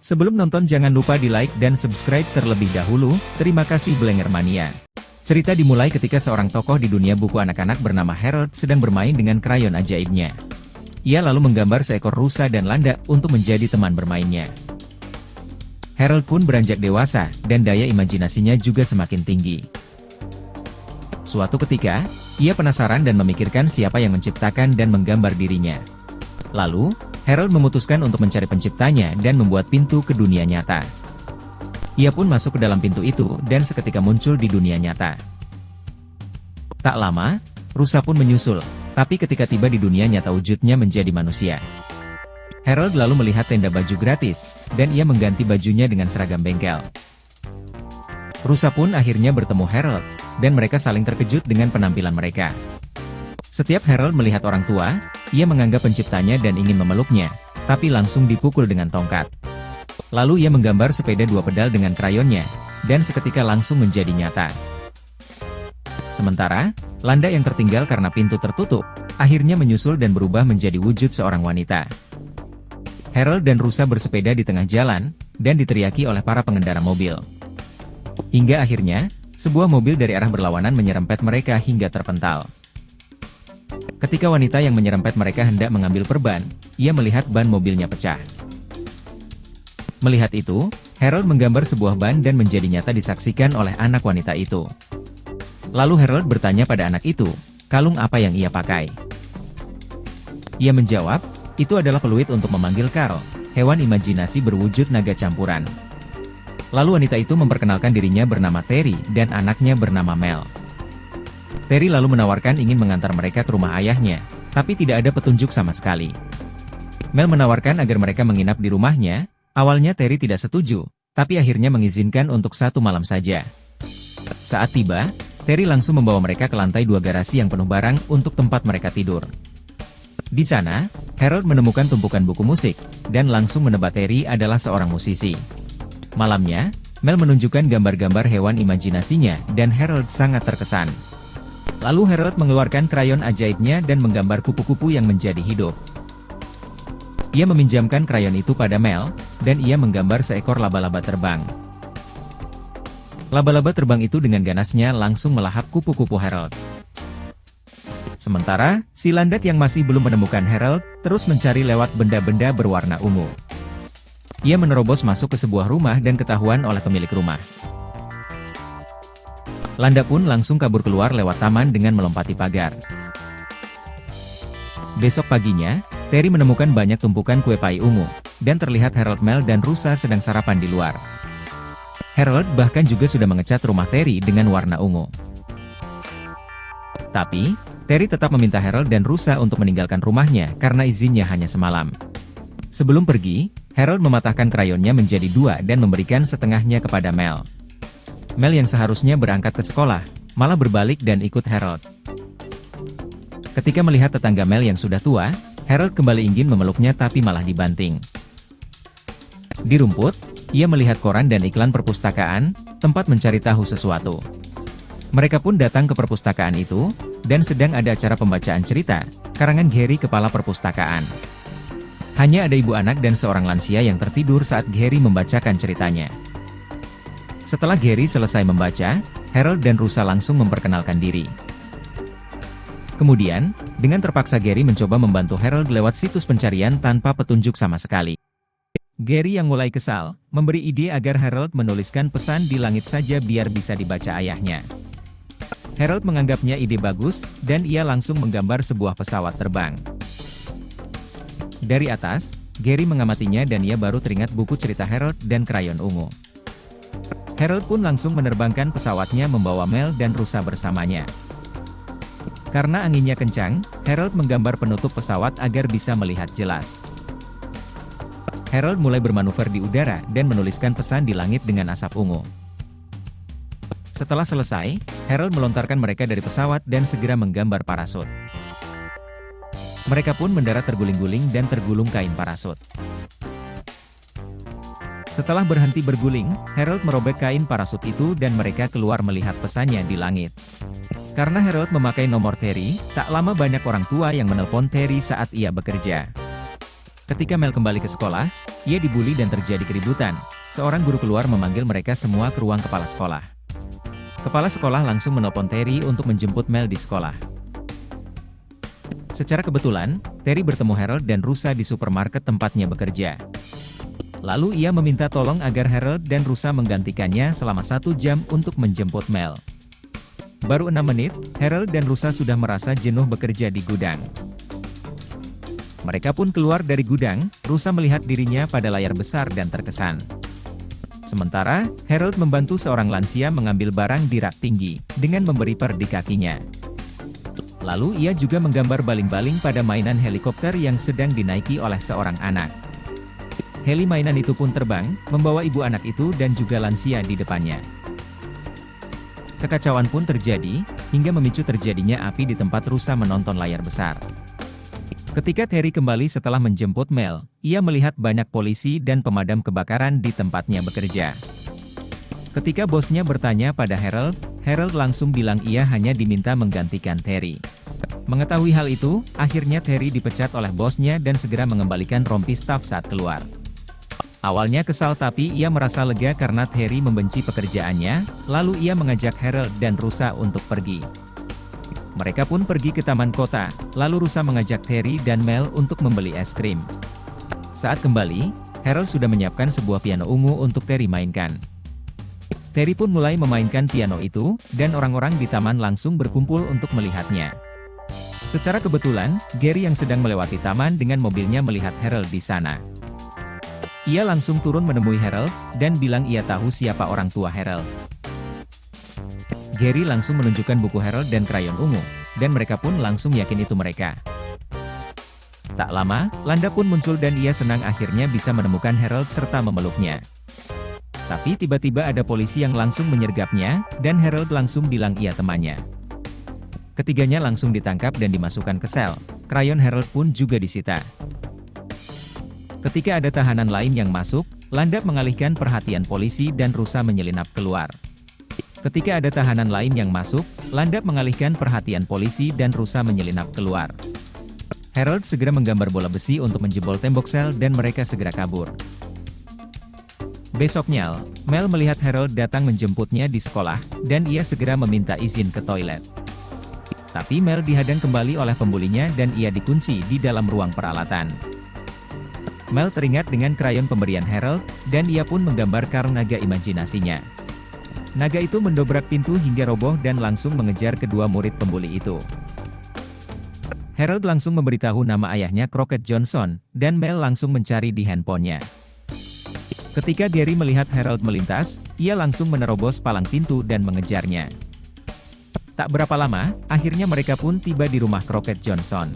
Sebelum nonton jangan lupa di like dan subscribe terlebih dahulu, terima kasih Blenger Mania. Cerita dimulai ketika seorang tokoh di dunia buku anak-anak bernama Harold sedang bermain dengan krayon ajaibnya. Ia lalu menggambar seekor rusa dan landak untuk menjadi teman bermainnya. Harold pun beranjak dewasa, dan daya imajinasinya juga semakin tinggi. Suatu ketika, ia penasaran dan memikirkan siapa yang menciptakan dan menggambar dirinya. Lalu, Harold memutuskan untuk mencari penciptanya dan membuat pintu ke dunia nyata. Ia pun masuk ke dalam pintu itu dan seketika muncul di dunia nyata. Tak lama, rusa pun menyusul, tapi ketika tiba di dunia nyata wujudnya menjadi manusia. Harold lalu melihat tenda baju gratis, dan ia mengganti bajunya dengan seragam bengkel. Rusa pun akhirnya bertemu Harold, dan mereka saling terkejut dengan penampilan mereka. Setiap Harold melihat orang tua, ia menganggap penciptanya dan ingin memeluknya, tapi langsung dipukul dengan tongkat. Lalu ia menggambar sepeda 2 pedal dengan krayonnya, dan seketika langsung menjadi nyata. Sementara, landak yang tertinggal karena pintu tertutup, akhirnya menyusul dan berubah menjadi wujud seorang wanita. Harold dan rusa bersepeda di tengah jalan, dan diteriaki oleh para pengendara mobil. Hingga akhirnya, sebuah mobil dari arah berlawanan menyerempet mereka hingga terpental. Ketika wanita yang menyerempet mereka hendak mengambil perban, ia melihat ban mobilnya pecah. Melihat itu, Harold menggambar sebuah ban dan menjadi nyata disaksikan oleh anak wanita itu. Lalu Harold bertanya pada anak itu, kalung apa yang ia pakai? Ia menjawab, itu adalah peluit untuk memanggil Carl, hewan imajinasi berwujud naga campuran. Lalu wanita itu memperkenalkan dirinya bernama Terry dan anaknya bernama Mel. Terry lalu menawarkan ingin mengantar mereka ke rumah ayahnya, tapi tidak ada petunjuk sama sekali. Mel menawarkan agar mereka menginap di rumahnya. Awalnya Terry tidak setuju, tapi akhirnya mengizinkan untuk 1 malam saja. Saat tiba, Terry langsung membawa mereka ke lantai 2 garasi yang penuh barang untuk tempat mereka tidur. Di sana, Harold menemukan tumpukan buku musik, dan langsung menebak Terry adalah seorang musisi. Malamnya, Mel menunjukkan gambar-gambar hewan imajinasinya, dan Harold sangat terkesan. Lalu Harold mengeluarkan krayon ajaibnya dan menggambar kupu-kupu yang menjadi hidup. Ia meminjamkan krayon itu pada Mel, dan ia menggambar seekor laba-laba terbang. Laba-laba terbang itu dengan ganasnya langsung melahap kupu-kupu Harold. Sementara, si landak yang masih belum menemukan Harold, terus mencari lewat benda-benda berwarna ungu. Ia menerobos masuk ke sebuah rumah dan ketahuan oleh pemilik rumah. Landak pun langsung kabur keluar lewat taman dengan melompati pagar. Besok paginya, Terry menemukan banyak tumpukan kue pai ungu, dan terlihat Harold, Mel dan rusa sedang sarapan di luar. Harold bahkan juga sudah mengecat rumah Terry dengan warna ungu. Tapi, Terry tetap meminta Harold dan rusa untuk meninggalkan rumahnya karena izinnya hanya semalam. Sebelum pergi, Harold mematahkan krayonnya menjadi 2 dan memberikan setengahnya kepada Mel. Mel yang seharusnya berangkat ke sekolah, malah berbalik dan ikut Harold. Ketika melihat tetangga Mel yang sudah tua, Harold kembali ingin memeluknya tapi malah dibanting. Di rumput, ia melihat koran dan iklan perpustakaan, tempat mencari tahu sesuatu. Mereka pun datang ke perpustakaan itu, dan sedang ada acara pembacaan cerita, karangan Gary kepala perpustakaan. Hanya ada ibu anak dan seorang lansia yang tertidur saat Gary membacakan ceritanya. Setelah Gary selesai membaca, Harold dan rusa langsung memperkenalkan diri. Kemudian, dengan terpaksa Gary mencoba membantu Harold lewat situs pencarian tanpa petunjuk sama sekali. Gary yang mulai kesal, memberi ide agar Harold menuliskan pesan di langit saja biar bisa dibaca ayahnya. Harold menganggapnya ide bagus, dan ia langsung menggambar sebuah pesawat terbang. Dari atas, Gary mengamatinya dan ia baru teringat buku cerita Harold dan krayon ungu. Harold pun langsung menerbangkan pesawatnya membawa Mel dan rusa bersamanya. Karena anginnya kencang, Harold menggambar penutup pesawat agar bisa melihat jelas. Harold mulai bermanuver di udara dan menuliskan pesan di langit dengan asap ungu. Setelah selesai, Harold melontarkan mereka dari pesawat dan segera menggambar parasut. Mereka pun mendarat terguling-guling dan tergulung kain parasut. Setelah berhenti berguling, Harold merobek kain parasut itu dan mereka keluar melihat pesannya di langit. Karena Harold memakai nomor Terry, tak lama banyak orang tua yang menelpon Terry saat ia bekerja. Ketika Mel kembali ke sekolah, ia dibully dan terjadi keributan. Seorang guru keluar memanggil mereka semua ke ruang kepala sekolah. Kepala sekolah langsung menelpon Terry untuk menjemput Mel di sekolah. Secara kebetulan, Terry bertemu Harold dan Rusa di supermarket tempatnya bekerja. Lalu ia meminta tolong agar Harold dan Rusa menggantikannya selama 1 jam untuk menjemput Mel. Baru 6 menit, Harold dan Rusa sudah merasa jenuh bekerja di gudang. Mereka pun keluar dari gudang. Rusa melihat dirinya pada layar besar dan terkesan. Sementara, Harold membantu seorang lansia mengambil barang di rak tinggi, dengan memberi per di kakinya. Lalu ia juga menggambar baling-baling pada mainan helikopter yang sedang dinaiki oleh seorang anak. Heli mainan itu pun terbang, membawa ibu anak itu dan juga lansia di depannya. Kekacauan pun terjadi, hingga memicu terjadinya api di tempat Rusa menonton layar besar. Ketika Terry kembali setelah menjemput Mel, ia melihat banyak polisi dan pemadam kebakaran di tempatnya bekerja. Ketika bosnya bertanya pada Harold, Harold langsung bilang ia hanya diminta menggantikan Terry. Mengetahui hal itu, akhirnya Terry dipecat oleh bosnya dan segera mengembalikan rompi staf saat keluar. Awalnya kesal tapi ia merasa lega karena Terry membenci pekerjaannya, lalu ia mengajak Harold dan Rusa untuk pergi. Mereka pun pergi ke taman kota, lalu Rusa mengajak Terry dan Mel untuk membeli es krim. Saat kembali, Harold sudah menyiapkan sebuah piano ungu untuk Terry mainkan. Terry pun mulai memainkan piano itu, dan orang-orang di taman langsung berkumpul untuk melihatnya. Secara kebetulan, Gary yang sedang melewati taman dengan mobilnya melihat Harold di sana. Ia langsung turun menemui Harold, dan bilang ia tahu siapa orang tua Harold. Gary langsung menunjukkan buku Harold dan krayon ungu, dan mereka pun langsung yakin itu mereka. Tak lama, Landa pun muncul dan ia senang akhirnya bisa menemukan Harold serta memeluknya. Tapi tiba-tiba ada polisi yang langsung menyergapnya, dan Harold langsung bilang ia temannya. Ketiganya langsung ditangkap dan dimasukkan ke sel. Krayon Harold pun juga disita. Ketika ada tahanan lain yang masuk, Landa mengalihkan perhatian polisi dan Rusa menyelinap keluar. Ketika ada tahanan lain yang masuk, Landa mengalihkan perhatian polisi dan Rusa menyelinap keluar. Harold segera menggambar bola besi untuk menjebol tembok sel dan mereka segera kabur. Besoknya, Mel melihat Harold datang menjemputnya di sekolah, dan ia segera meminta izin ke toilet. Tapi Mel dihadang kembali oleh pembulinya dan ia dikunci di dalam ruang peralatan. Mel teringat dengan krayon pemberian Harold, dan ia pun menggambar karung naga imajinasinya. Naga itu mendobrak pintu hingga roboh dan langsung mengejar kedua murid pembuli itu. Harold langsung memberitahu nama ayahnya Crockett Johnson, dan Mel langsung mencari di handphonenya. Ketika Gary melihat Harold melintas, ia langsung menerobos palang pintu dan mengejarnya. Tak berapa lama, akhirnya mereka pun tiba di rumah Crockett Johnson.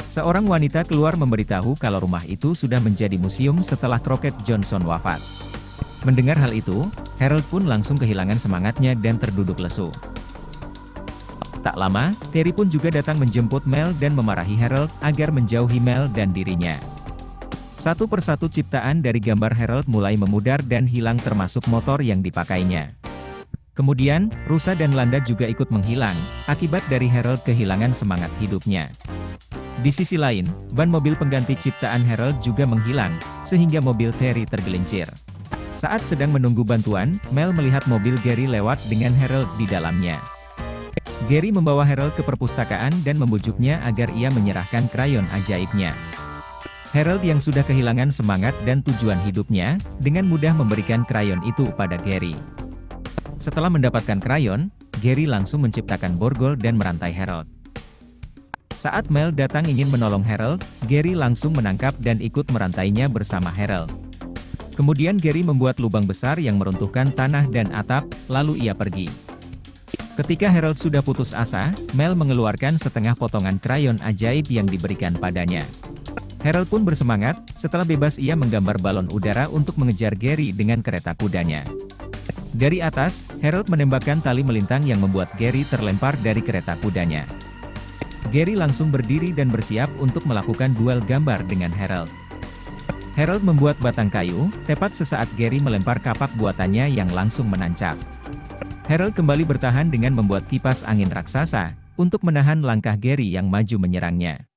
Seorang wanita keluar memberitahu kalau rumah itu sudah menjadi museum setelah Crockett Johnson wafat. Mendengar hal itu, Harold pun langsung kehilangan semangatnya dan terduduk lesu. Tak lama, Terry pun juga datang menjemput Mel dan memarahi Harold agar menjauhi Mel dan dirinya. Satu persatu ciptaan dari gambar Harold mulai memudar dan hilang termasuk motor yang dipakainya. Kemudian, Rusa dan Landa juga ikut menghilang, akibat dari Harold kehilangan semangat hidupnya. Di sisi lain, ban mobil pengganti ciptaan Harold juga menghilang, sehingga mobil Terry tergelincir. Saat sedang menunggu bantuan, Mel melihat mobil Gary lewat dengan Harold di dalamnya. Gary membawa Harold ke perpustakaan dan membujuknya agar ia menyerahkan krayon ajaibnya. Harold yang sudah kehilangan semangat dan tujuan hidupnya, dengan mudah memberikan krayon itu pada Gary. Setelah mendapatkan krayon, Gary langsung menciptakan borgol dan merantai Harold. Saat Mel datang ingin menolong Harold, Gary langsung menangkap dan ikut merantainya bersama Harold. Kemudian Gary membuat lubang besar yang meruntuhkan tanah dan atap, lalu ia pergi. Ketika Harold sudah putus asa, Mel mengeluarkan setengah potongan krayon ajaib yang diberikan padanya. Harold pun bersemangat, setelah bebas ia menggambar balon udara untuk mengejar Gary dengan kereta kudanya. Dari atas, Harold menembakkan tali melintang yang membuat Gary terlempar dari kereta kudanya. Gary langsung berdiri dan bersiap untuk melakukan duel gambar dengan Harold. Harold membuat batang kayu, tepat sesaat Gary melempar kapak buatannya yang langsung menancap. Harold kembali bertahan dengan membuat kipas angin raksasa, untuk menahan langkah Gary yang maju menyerangnya.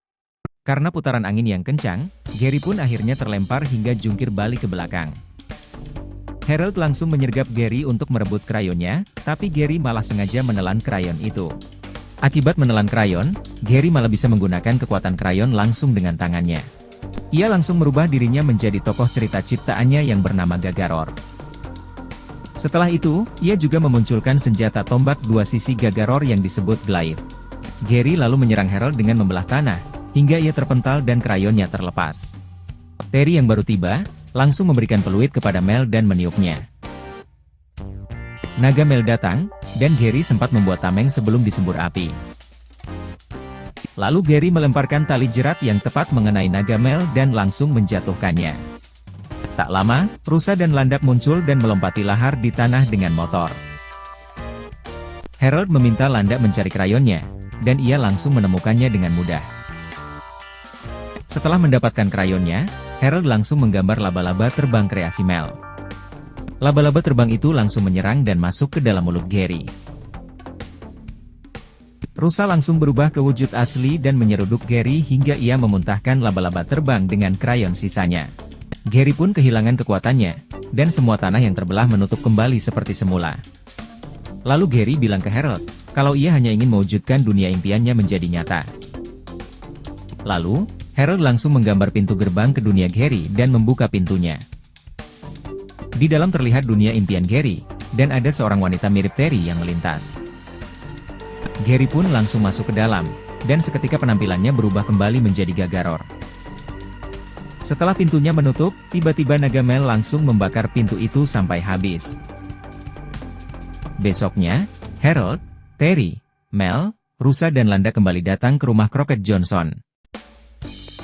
Karena putaran angin yang kencang, Gary pun akhirnya terlempar hingga jungkir balik ke belakang. Harold langsung menyergap Gary untuk merebut krayonnya, tapi Gary malah sengaja menelan krayon itu. Akibat menelan krayon, Gary malah bisa menggunakan kekuatan krayon langsung dengan tangannya. Ia langsung merubah dirinya menjadi tokoh cerita ciptaannya yang bernama Gagaror. Setelah itu, ia juga memunculkan senjata tombak dua sisi Gagaror yang disebut Glyph. Gary lalu menyerang Harold dengan membelah tanah, hingga ia terpental dan krayonnya terlepas. Terry yang baru tiba, langsung memberikan peluit kepada Mel dan meniupnya. Naga Mel datang, dan Gary sempat membuat tameng sebelum disembur api. Lalu Gary melemparkan tali jerat yang tepat mengenai naga Mel dan langsung menjatuhkannya. Tak lama, rusa dan landak muncul dan melompati lahar di tanah dengan motor. Harold meminta landak mencari krayonnya, dan ia langsung menemukannya dengan mudah. Setelah mendapatkan krayonnya, Harold langsung menggambar laba-laba terbang kreasi Mel. Laba-laba terbang itu langsung menyerang dan masuk ke dalam mulut Gary. Rusa langsung berubah ke wujud asli dan menyeruduk Gary hingga ia memuntahkan laba-laba terbang dengan krayon sisanya. Gary pun kehilangan kekuatannya, dan semua tanah yang terbelah menutup kembali seperti semula. Lalu Gary bilang ke Harold, kalau ia hanya ingin mewujudkan dunia impiannya menjadi nyata. Lalu, Harold langsung menggambar pintu gerbang ke dunia Gary dan membuka pintunya. Di dalam terlihat dunia impian Gary, dan ada seorang wanita mirip Terry yang melintas. Gary pun langsung masuk ke dalam, dan seketika penampilannya berubah kembali menjadi Gagaror. Setelah pintunya menutup, tiba-tiba naga Mel langsung membakar pintu itu sampai habis. Besoknya, Harold, Terry, Mel, rusa dan Landa kembali datang ke rumah Crockett Johnson.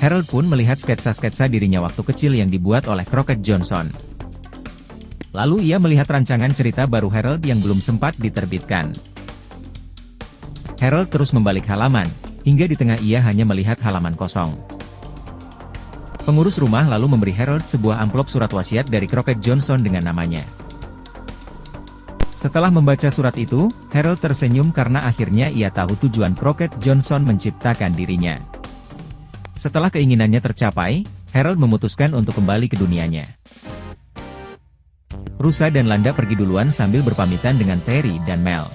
Harold pun melihat sketsa-sketsa dirinya waktu kecil yang dibuat oleh Crockett Johnson. Lalu ia melihat rancangan cerita baru Harold yang belum sempat diterbitkan. Harold terus membalik halaman, hingga di tengah ia hanya melihat halaman kosong. Pengurus rumah lalu memberi Harold sebuah amplop surat wasiat dari Crockett Johnson dengan namanya. Setelah membaca surat itu, Harold tersenyum karena akhirnya ia tahu tujuan Crockett Johnson menciptakan dirinya. Setelah keinginannya tercapai, Harold memutuskan untuk kembali ke dunianya. Rusa dan Landa pergi duluan sambil berpamitan dengan Terry dan Mel.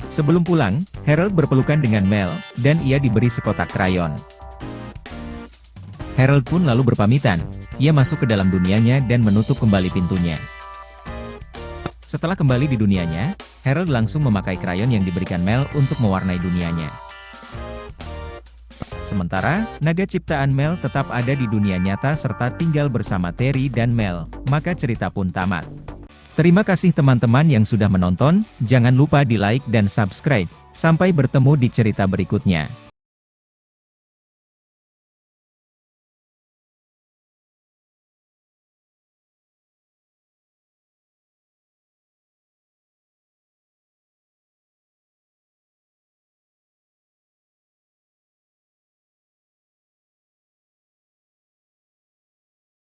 Sebelum pulang, Harold berpelukan dengan Mel, dan ia diberi sekotak krayon. Harold pun lalu berpamitan, ia masuk ke dalam dunianya dan menutup kembali pintunya. Setelah kembali di dunianya, Harold langsung memakai krayon yang diberikan Mel untuk mewarnai dunianya. Sementara, naga ciptaan Mel tetap ada di dunia nyata serta tinggal bersama Terry dan Mel, maka cerita pun tamat. Terima kasih teman-teman yang sudah menonton, jangan lupa di like dan subscribe. Sampai bertemu di cerita berikutnya.